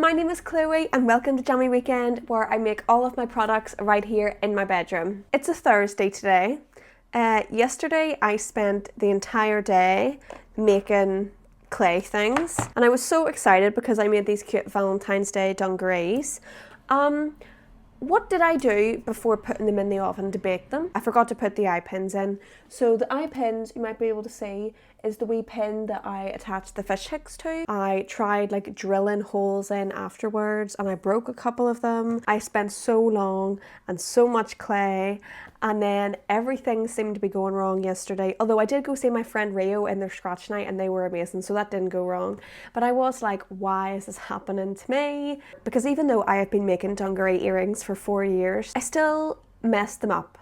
my name is Chloe and welcome to Jammy Weekend, where I make all of my products right here in my bedroom. It's a Thursday today. Yesterday I spent the entire day making clay things and I was so excited because I made these cute Valentine's Day dungarees. What did I do before putting them in the oven to bake them? I forgot to put the eye pins in. So the eye pins, you might be able to see, is the wee pin that I attached the fish hooks to. I tried like drilling holes in afterwards and I broke a couple of them. I spent so long and so much clay, and then everything seemed to be going wrong yesterday. Although I did go see my friend Rio in their scratch night and they were amazing, so that didn't go wrong. But I was like, why is this happening to me? Because even though I have been making dungaree earrings for 4 years, I still messed them up.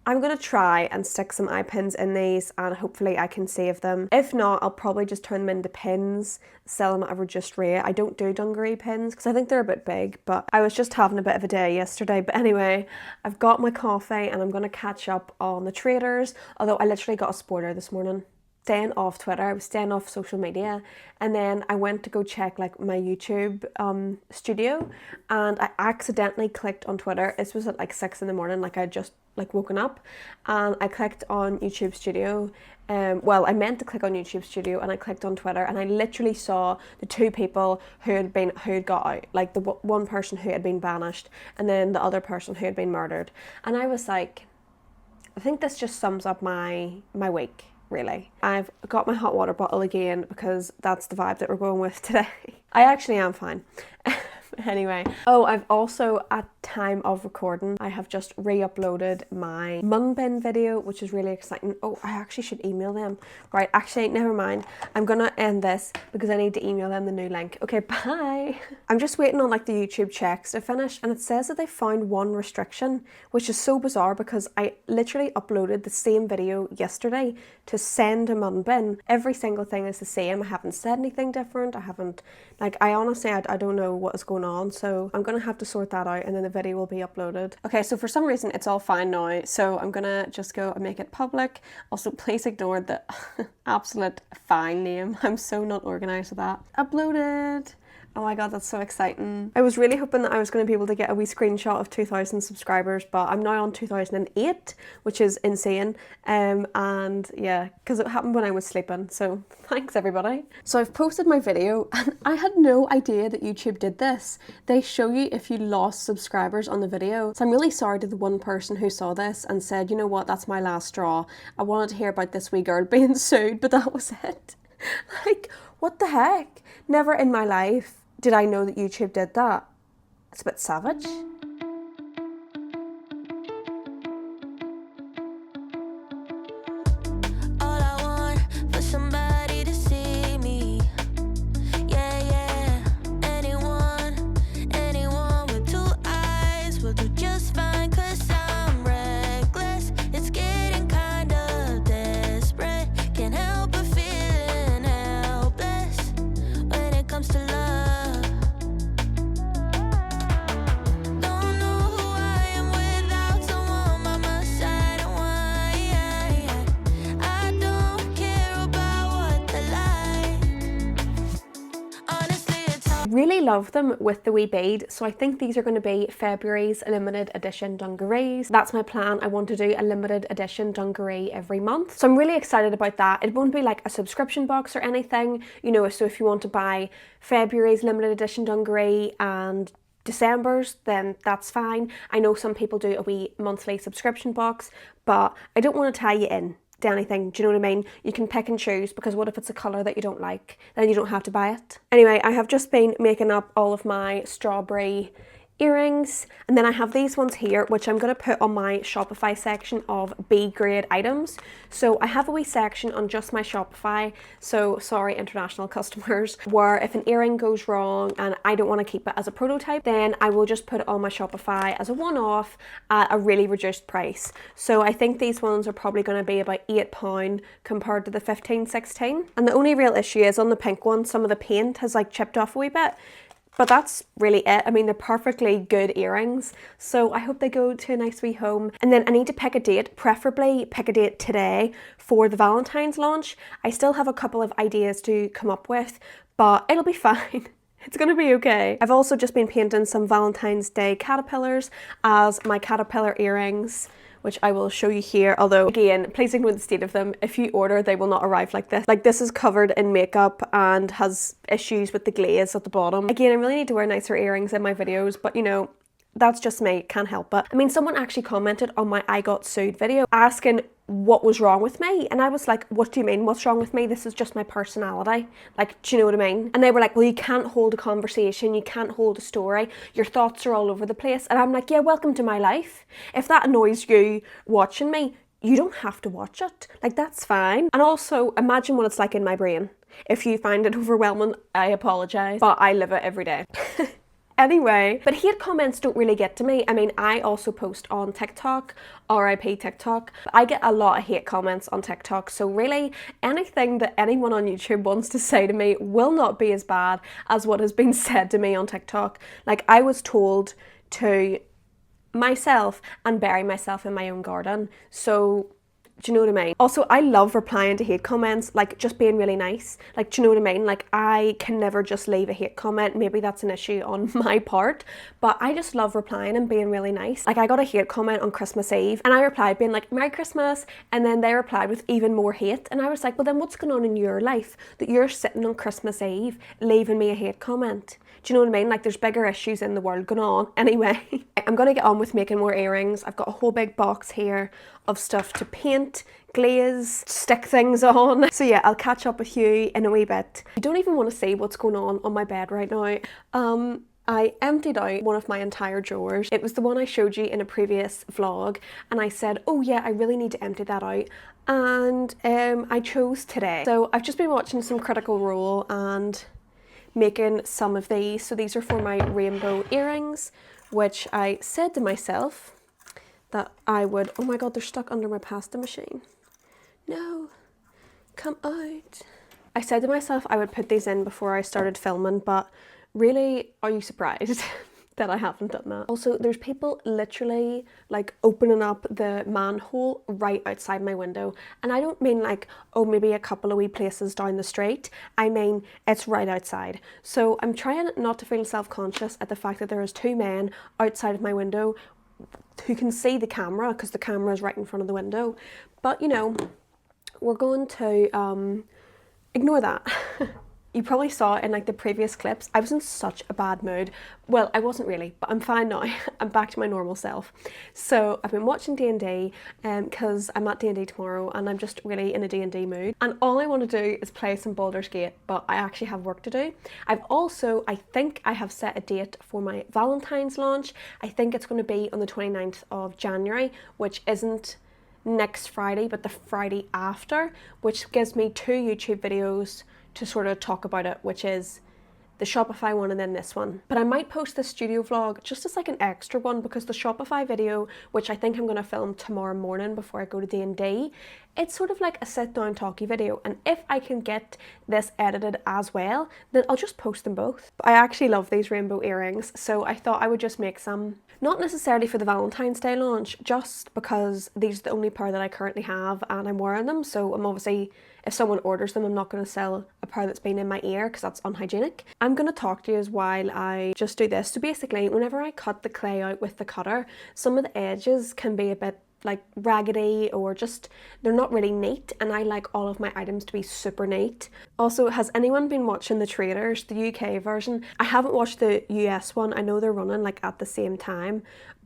I'm gonna try and stick some eye pins in these and hopefully I can save them. If not, I'll probably just turn them into pins, sell them at a reduced rate. I don't do dungaree pins because I think they're a bit big, but I was just having a bit of a day yesterday. But anyway, I've got my coffee and I'm gonna catch up on the traders, although I literally got a spoiler this morning. Staying off Twitter, I was staying off social media, and then I went to go check like my YouTube studio, and I accidentally clicked on Twitter. This was at like 6 in the morning, like I just like woken up, and I clicked on YouTube studio. Well, I meant to click on YouTube studio and I clicked on Twitter and I literally saw the two people who had got out, like the one person who had been banished and then the other person who had been murdered. And I was like, I think this just sums up my week. Really. I've got my hot water bottle again because that's the vibe that we're going with today. I actually am fine. Anyway. Oh, I've also, at time of recording, I have just re-uploaded my mun bin video, which is really exciting. Oh, I actually should email them. Right, actually, never mind. I'm gonna end this because I need to email them the new link. Okay, bye. I'm just waiting on like the YouTube checks to finish, and it says that they found one restriction, which is so bizarre because I literally uploaded the same video yesterday to send a mun bin. Every single thing is the same. I haven't said anything different. I haven't, like, I honestly, I don't know what is going on, so I'm gonna have to sort that out and then the video will be uploaded. Okay, so for some reason it's all fine now, so I'm gonna just go and make it public. Also, please ignore the absolute fine name. I'm so not organized with that. Uploaded. Oh my god, that's so exciting. I was really hoping that I was going to be able to get a wee screenshot of 2,000 subscribers, but I'm now on 2008, which is insane. And yeah, because it happened when I was sleeping, so thanks everybody. So I've posted my video and I had no idea that YouTube did this. They show you if you lost subscribers on the video. So I'm really sorry to the one person who saw this and said, you know what, that's my last straw. I wanted to hear about this wee girl being sued, but that was it. Like, what the heck? Never in my life did I know that YouTube did that. It's a bit savage. Really love them with the wee bead, so I think these are going to be February's limited edition dungarees. That's my plan. I want to do a limited edition dungaree every month, so I'm really excited about that. It won't be like a subscription box or anything, you know, so if you want to buy February's limited edition dungaree and December's, then that's fine. I know some people do a wee monthly subscription box, but I don't want to tie you in to anything, do you know what I mean? You can pick and choose, because what if it's a colour that you don't like? Then you don't have to buy it. Anyway, I have just been making up all of my strawberry earrings, and then I have these ones here which I'm going to put on my Shopify section of B grade items. So I have a wee section on just my Shopify, so sorry international customers, where if an earring goes wrong and I don't want to keep it as a prototype, then I will just put it on my Shopify as a one-off at a really reduced price. So I think these ones are probably going to be about £8 compared to the 15-16, and the only real issue is on the pink one, some of the paint has like chipped off a wee bit. But that's really it. I mean, they're perfectly good earrings, so I hope they go to a nice wee home. And then I need to pick a date, preferably pick a date today for the Valentine's launch. I still have a couple of ideas to come up with, but it'll be fine. It's gonna be okay. I've also just been painting some Valentine's Day caterpillars as my caterpillar earrings, which I will show you here. Although again, please ignore the state of them. If you order, they will not arrive like this. Like, this is covered in makeup and has issues with the glaze at the bottom. Again, I really need to wear nicer earrings in my videos, but you know, that's just me, can't help it. I mean, someone actually commented on my I Got Sued video asking what was wrong with me, and I was like, what do you mean, what's wrong with me? This is just my personality. Like, do you know what I mean? And they were like, well, you can't hold a conversation, you can't hold a story, your thoughts are all over the place. And I'm like, yeah, welcome to my life. If that annoys you watching me, you don't have to watch it. Like, that's fine. And also, imagine what it's like in my brain. If you find it overwhelming, I apologize, but I live it every day. Anyway, but hate comments don't really get to me. I mean, I also post on TikTok, RIP TikTok. I get a lot of hate comments on TikTok, so really anything that anyone on YouTube wants to say to me will not be as bad as what has been said to me on TikTok. Like, I was told to myself and bury myself in my own garden, so do you know what I mean? Also, I love replying to hate comments, like just being really nice. Like, do you know what I mean? Like, I can never just leave a hate comment. Maybe that's an issue on my part, but I just love replying and being really nice. Like, I got a hate comment on Christmas Eve and I replied being like, Merry Christmas. And then they replied with even more hate. And I was like, well, then what's going on in your life that you're sitting on Christmas Eve leaving me a hate comment? Do you know what I mean? Like, there's bigger issues in the world going on. Anyway, I'm going to get on with making more earrings. I've got a whole big box here of stuff to paint, glaze, stick things on. So yeah, I'll catch up with you in a wee bit. I don't even want to see what's going on my bed right now. I emptied out one of my entire drawers. It was the one I showed you in a previous vlog, and I said, oh yeah, I really need to empty that out. And I chose today. So I've just been watching some Critical Role and making some of these. So these are for my rainbow earrings, which I said to myself that I would, oh my god, they're stuck under my pasta machine. No, come out. I said to myself I would put these in before I started filming, but really, are you surprised that I haven't done that? Also, there's people literally like opening up the manhole right outside my window. And I don't mean like, oh, maybe a couple of wee places down the street. I mean, it's right outside. So I'm trying not to feel self-conscious at the fact that there is two men outside of my window who can see the camera because the camera is right in front of the window. But you know, we're going to ignore that. You probably saw in like the previous clips, I was in such a bad mood. Well, I wasn't really, but I'm fine now. I'm back to my normal self. So I've been watching D&D because I'm at D&D tomorrow and I'm just really in a D&D mood. And all I want to do is play some Baldur's Gate, but I actually have work to do. I've also, I think I have set a date for my Valentine's launch. I think it's going to be on the 29th of January, which isn't next Friday, but the Friday after, which gives me 2 YouTube videos to sort of talk about it, which is the Shopify one and then this one. But I might post this studio vlog just as like an extra one because the Shopify video, which I think I'm going to film tomorrow morning before I go to D&D, it's sort of like a sit down talky video, and if I can get this edited as well, then I'll just post them both. But I actually love these rainbow earrings, so I thought I would just make some. Not necessarily for the Valentine's Day launch, just because these are the only pair that I currently have and I'm wearing them, so I'm obviously, if someone orders them, I'm not going to sell a pair that's been in my ear because that's unhygienic. I'm going to talk to you while I just do this. So basically, whenever I cut the clay out with the cutter, some of the edges can be a bit like raggedy or just they're not really neat, and I like all of my items to be super neat. Also, has anyone been watching the Traders, the UK version? I haven't watched the US one. I know they're running like at the same time,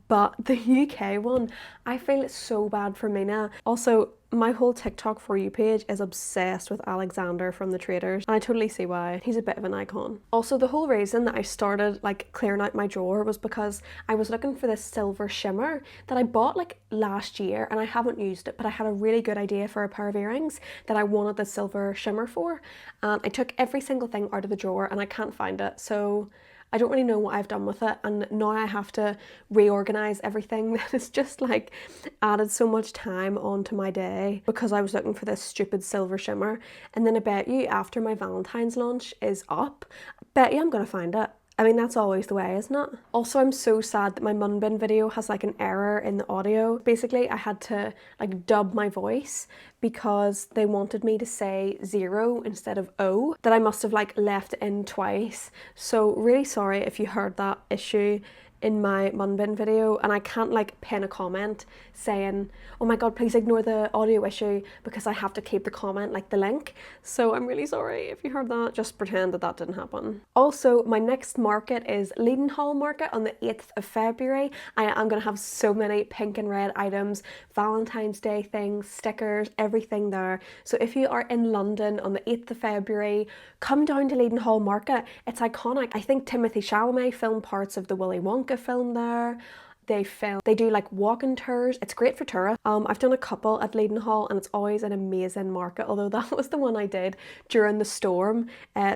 but the UK one, I feel it's so bad for Mina. Also, my whole TikTok For You page is obsessed with Alexander from the Traders, and I totally see why. He's a bit of an icon. Also, the whole reason that I started like clearing out my drawer was because I was looking for this silver shimmer that I bought like last year and I haven't used it, but I had a really good idea for a pair of earrings that I wanted the silver shimmer for, and I took every single thing out of the drawer and I can't find it, so I don't really know what I've done with it, and now I have to reorganize everything. That has just like added so much time onto my day because I was looking for this stupid silver shimmer. And then I bet you after my Valentine's launch is up, I bet you I'm gonna find it. I mean, that's always the way, isn't it? Also, I'm so sad that my mun bin video has like an error in the audio. Basically, I had to like dub my voice because they wanted me to say 0 instead of O, that I must have like left it in twice. So really sorry if you heard that issue in my mun bin video, and I can't like pin a comment saying, oh my god, please ignore the audio issue, because I have to keep the comment like the link. So I'm really sorry if you heard that. Just pretend that that didn't happen. Also, my next market is Leadenhall Market on the 8th of February. I am going to have so many pink and red items, Valentine's Day things, stickers, everything there. So if you are in London on the 8th of February, come down to Leadenhall Market. It's iconic. I think Timothy Chalamet filmed parts of the Willy Wonka film there. They do like walking tours. It's great for tourists. I've done a couple at Leadenhall and it's always an amazing market, although that was the one I did during the storm,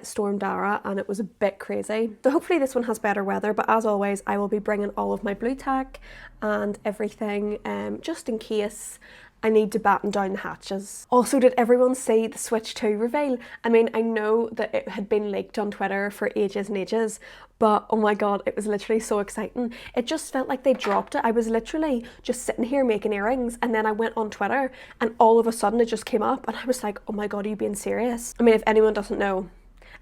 Storm Dara, and it was a bit crazy. So hopefully this one has better weather, but as always, I will be bringing all of my blue tack and everything just in case I need to batten down the hatches. Also, did everyone see the Switch 2 reveal? I mean, I know that it had been leaked on Twitter for ages and ages, but oh my god, it was literally so exciting. It just felt like they dropped it. I was literally just sitting here making earrings, and then I went on Twitter and all of a sudden it just came up and I was like, oh my god, are you being serious? I mean, if anyone doesn't know,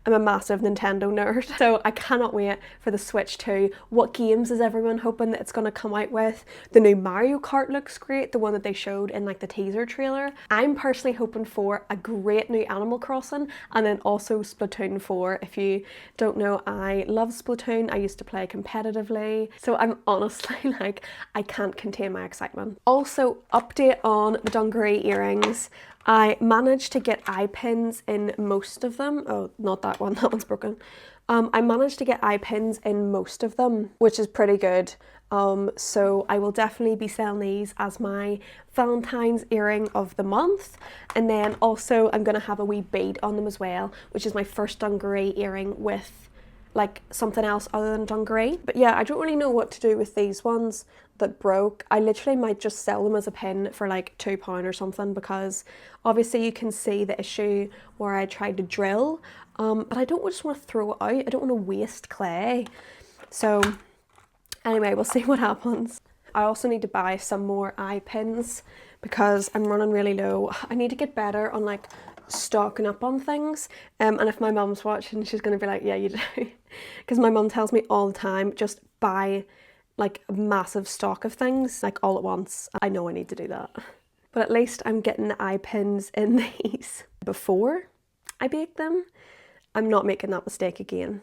I'm a massive Nintendo nerd, so I cannot wait for the Switch 2. What games is everyone hoping that it's going to come out with? The new Mario Kart looks great, the one that they showed in like the teaser trailer. I'm personally hoping for a great new Animal Crossing, and then also Splatoon 4. If you don't know, I love Splatoon. I used to play competitively, so I'm honestly like, I can't contain my excitement. Also, update on the dungaree earrings. I managed to get eye pins in most of them. Oh, not that one, that one's broken. I managed to get eye pins in most of them, which is pretty good. So I will definitely be selling these as my Valentine's earring of the month. And then also I'm gonna have a wee bead on them as well, which is my first dungaree earring with like something else other than dungaree. But yeah, I don't really know what to do with these ones that broke. I literally might just sell them as a pin for like £2 or something, because obviously you can see the issue where I tried to drill, but I don't just want to throw it out. I don't want to waste clay. So anyway, we'll see what happens. I also need to buy some more eye pins because I'm running really low. I need to get better on like stocking up on things, and if my mum's watching, she's gonna be like, yeah, you do, because my mum tells me all the time, just buy like a massive stock of things like all at once. I know I need to do that, but at least I'm getting the eye pins in these before I bake them. I'm not making that mistake again.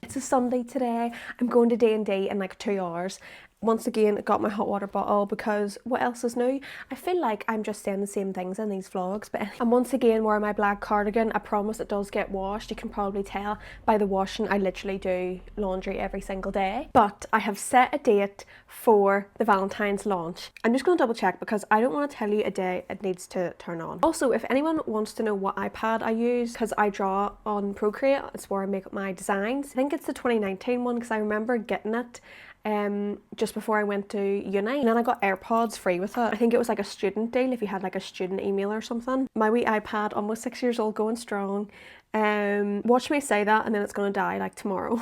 It's a Sunday today. I'm going to D&D in like 2 hours. Once again, I got my hot water bottle because what else is new? I feel like I'm just saying the same things in these vlogs, but I'm once again wearing my black cardigan. I promise it does get washed. You can probably tell by the washing. I literally do laundry every single day. But I have set a date for the Valentine's launch. I'm just going to double check because I don't want to tell you a day it needs to turn on. Also, if anyone wants to know what iPad I use, because I draw on Procreate, it's where I make up my designs. I think it's the 2019 one because I remember getting it just before I went to uni, and then I got AirPods free with it. I think it was like a student deal if you had like a student email or something. My wee iPad, almost 6 years old, going strong. Watch me say that and then it's gonna die like tomorrow.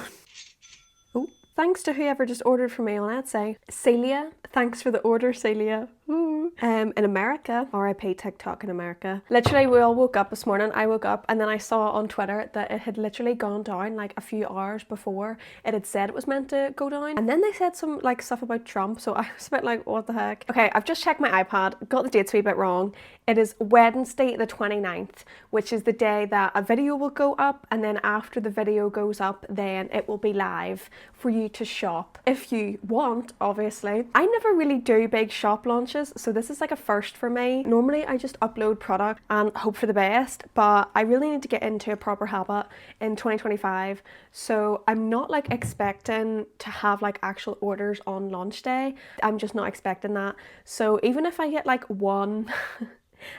Oh, thanks to whoever just ordered for me on Etsy. Celia, thanks for the order, Celia. Ooh. In America, RIP TikTok in America. Literally, we all woke up this morning. I woke up and then I saw on Twitter that it had literally gone down like a few hours before it had said it was meant to go down. And then they said some like stuff about Trump, so I was a bit like, what the heck? Okay, I've just checked my iPad, got the dates a wee bit wrong. It is Wednesday the 29th, which is the day that a video will go up, and then after the video goes up, then it will be live for you to shop if you want, obviously. I never really do big shop launches, so this is like a first for me. Normally I just upload product and hope for the best, but I really need to get into a proper habit in 2025, so I'm not like expecting to have like actual orders on launch day. I'm just not expecting that. So even if I get like one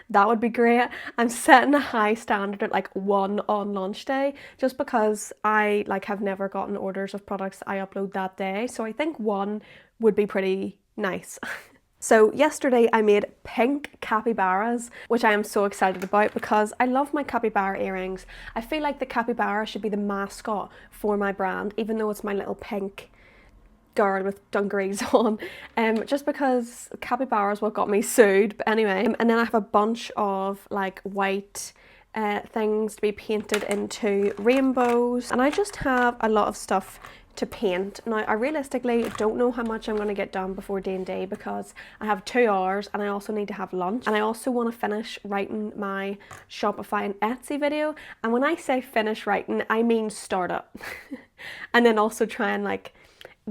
That would be great. I'm setting a high standard at like 1 on launch day just because I like have never gotten orders of products I upload that day. So I think 1 would be pretty nice. So yesterday I made pink capybaras, which I am so excited about because I love my capybara earrings. I feel like the capybara should be the mascot for my brand, even though it's my little pink girl with dungarees on, just because capybaras what got me sued. But anyway, and then I have a bunch of like white things to be painted into rainbows, and I just have a lot of stuff to paint. Now I realistically don't know how much I'm going to get done before D&D because I have 2 hours and I also need to have lunch, and I also want to finish writing my Shopify and Etsy video. And when I say finish writing, I mean start it and then also try and like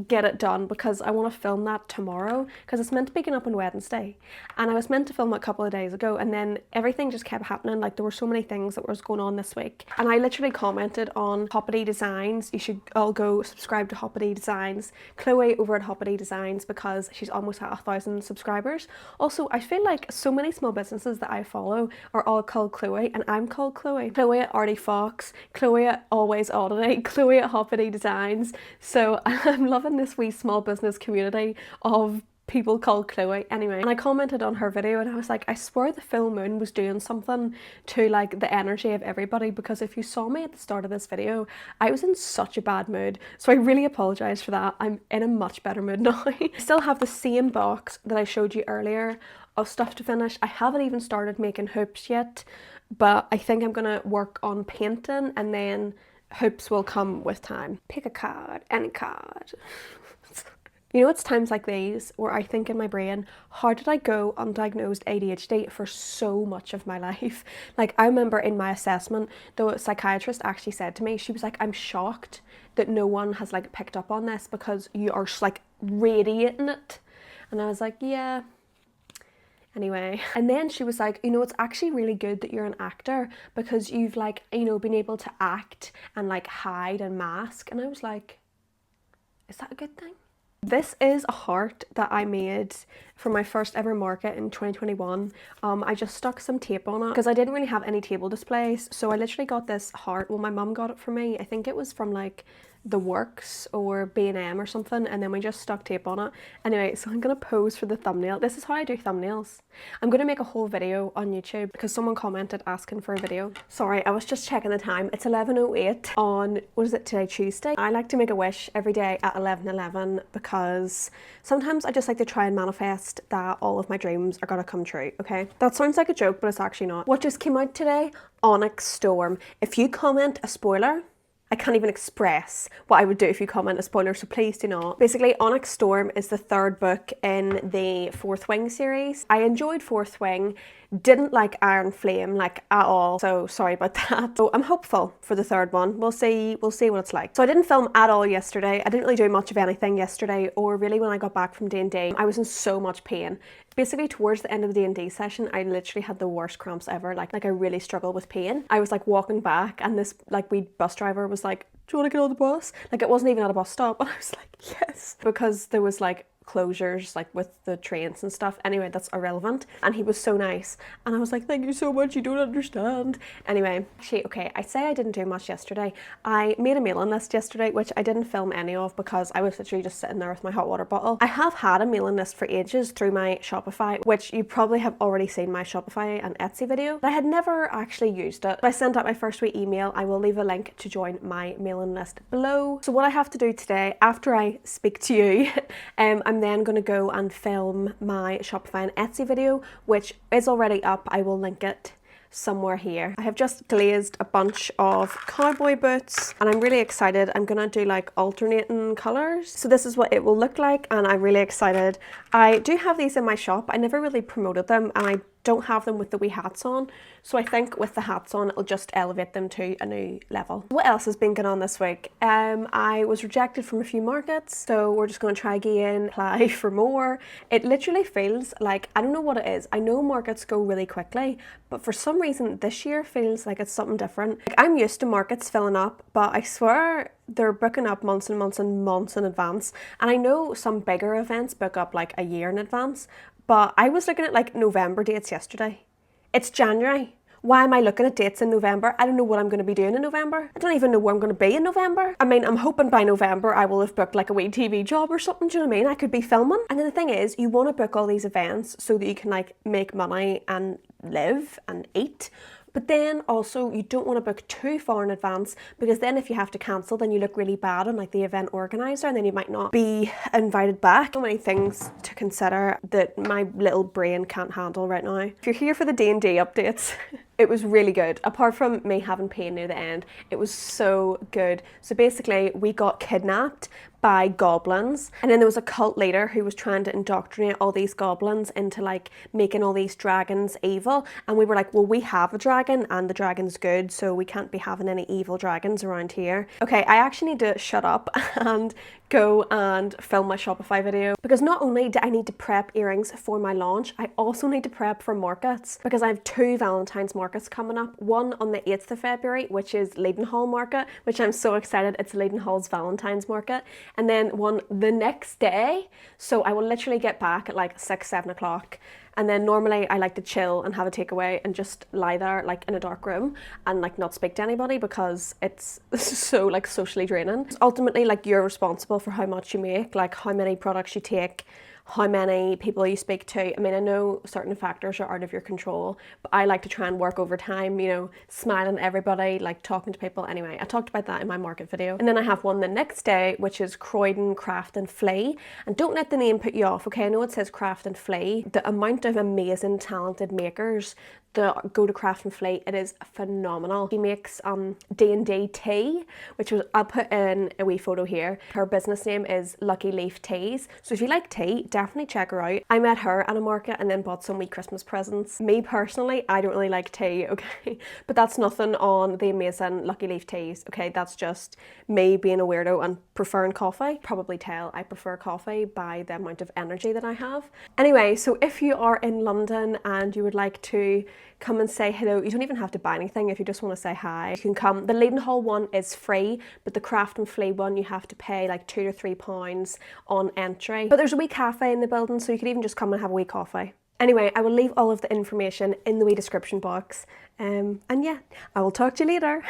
get it done because I want to film that tomorrow because it's meant to be going up on Wednesday, and I was meant to film it a couple of days ago, and then everything just kept happening. Like there were so many things that was going on this week, and I literally commented on Hoppity Designs. You should all go subscribe to Hoppity Designs, Chloe over at Hoppity Designs, because she's almost at 1,000 subscribers. Also, I feel like so many small businesses that I follow are all called Chloe, and I'm called Chloe. Chloe at Artie Fox, Chloe at Always Oddity, Chloe at Hoppity Designs. So I'm loving this wee small business community of people called Chloe. Anyway, and I commented on her video and I was like, I swear the full moon was doing something to like the energy of everybody, because if you saw me at the start of this video, I was in such a bad mood. So I really apologize for that. I'm in a much better mood now. I still have the same box that I showed you earlier of stuff to finish. I haven't even started making hoops yet, but I think I'm gonna work on painting and then hoops will come with time. Pick a card, any card. You know, it's times like these where I think in my brain, how did I go undiagnosed ADHD for so much of my life? Like I remember in my assessment, the psychiatrist actually said to me, she was like, I'm shocked that no one has like picked up on this because you are just like radiating it. And I was like, yeah. Anyway, and then she was like, you know, it's actually really good that you're an actor because you've like, you know, been able to act and like hide and mask. And I was like, is that a good thing? This is a heart that I made for my first ever market in 2021. I just stuck some tape on it because I didn't really have any table displays. So I literally got this heart. Well, my mum got it for me. I think it was from like The Works or B&M or something, and then we just stuck tape on it. Anyway, so I'm gonna pose for the thumbnail. This is how I do thumbnails. I'm gonna make a whole video on YouTube because someone commented asking for a video. Sorry, I was just checking the time. It's 11:08 on, what is it today, Tuesday? I like to make a wish every day at 11:11 because sometimes I just like to try and manifest that all of my dreams are gonna come true, okay? That sounds like a joke, but it's actually not. What just came out today? Onyx Storm. If you comment a spoiler, I can't even express what I would do if you comment a spoiler, so please do not. Basically, Onyx Storm is the 3rd book in the Fourth Wing series. I enjoyed Fourth Wing, didn't like Iron Flame like at all, so sorry about that. So I'm hopeful for the 3rd one. We'll see what it's like. So I didn't film at all yesterday. I didn't really do much of anything yesterday, or really when I got back from D&D. I was in so much pain. Basically, towards the end of the D&D session, I literally had the worst cramps ever. Like I really struggled with pain. I was like walking back and this like wee bus driver was like, do you want to get on the bus? Like it wasn't even at a bus stop. And I was like, yes. Because there was like closures like with the trains and stuff. Anyway, that's irrelevant. And he was so nice. And I was like, thank you so much, you don't understand. Anyway, actually, okay, I say I didn't do much yesterday. I made a mailing list yesterday, which I didn't film any of because I was literally just sitting there with my hot water bottle. I have had a mailing list for ages through my Shopify, which you probably have already seen my Shopify and Etsy video, but I had never actually used it. I sent out my first week email. I will leave a link to join my mailing list below. So what I have to do today, after I speak to you, I'm then going to go and film my Shopify and Etsy video, which is already up. I will link it somewhere here. I have just glazed a bunch of cowboy boots and I'm really excited. I'm gonna do like alternating colors. So this is what it will look like and I'm really excited. I do have these in my shop. I never really promoted them and I don't have them with the wee hats on. So I think with the hats on, it'll just elevate them to a new level. What else has been going on this week? I was rejected from a few markets, so we're just gonna try again, apply for more. It literally feels like, I don't know what it is. I know markets go really quickly, but for some reason this year feels like it's something different. Like I'm used to markets filling up, but I swear they're booking up months and months and months in advance. And I know some bigger events book up like a year in advance, but I was looking at like November dates yesterday. It's January. Why am I looking at dates in November? I don't know what I'm going to be doing in November. I don't even know where I'm going to be in November. I mean, I'm hoping by November I will have booked like a wee TV job or something, do you know what I mean? I could be filming. And then the thing is, you want to book all these events so that you can like make money and live and eat. But then also you don't want to book too far in advance, because then if you have to cancel, then you look really bad on like the event organizer, and then you might not be invited back. So many things to consider that my little brain can't handle right now. If you're here for the D&D updates, it was really good. Apart from me having pain near the end, it was so good. So basically we got kidnapped by goblins, and then there was a cult leader who was trying to indoctrinate all these goblins into like making all these dragons evil, and we were like, well, we have a dragon and the dragon's good, so we can't be having any evil dragons around here. Okay, I actually need to shut up and go and film my Shopify video, because not only do I need to prep earrings for my launch, I also need to prep for markets, because I have 2 Valentine's markets coming up. One on the 8th of February, which is Leadenhall Market, which I'm so excited. It's Leadenhall's Valentine's Market. And then one the next day. So I will literally get back at like 6-7 o'clock. And then normally I like to chill and have a takeaway and just lie there like in a dark room and like not speak to anybody, because it's so like socially draining. It's ultimately like you're responsible for how much you make, like how many products you take, how many people you speak to. I mean, I know certain factors are out of your control, but I like to try and work overtime, you know, smiling at everybody, like talking to people. Anyway, I talked about that in my market video. And then I have one the next day, which is Croydon Craft and Flea. And don't let the name put you off, okay? I know it says Craft and Flea. The amount of amazing, talented makers that go to Craft and Flea, it is phenomenal. She makes D&D tea, which was, I'll put in a wee photo here. Her business name is Lucky Leaf Teas. So if you like tea, definitely check her out. I met her at a market and then bought some wee Christmas presents. Me personally, I don't really like tea, okay? But that's nothing on the amazing Lucky Leaf Teas, okay? That's just me being a weirdo and preferring coffee. Probably tell I prefer coffee by the amount of energy that I have. Anyway, so if you are in London and you would like to come and say hello, you don't even have to buy anything. If you just want to say hi, you can come. The Leadenhall one is free, but the Craft and Flea one, you have to pay like £2 to £3 on entry. But there's a wee cafe in the building, so you could even just come and have a wee coffee. Anyway, I will leave all of the information in the wee description box. And yeah, I will talk to you later.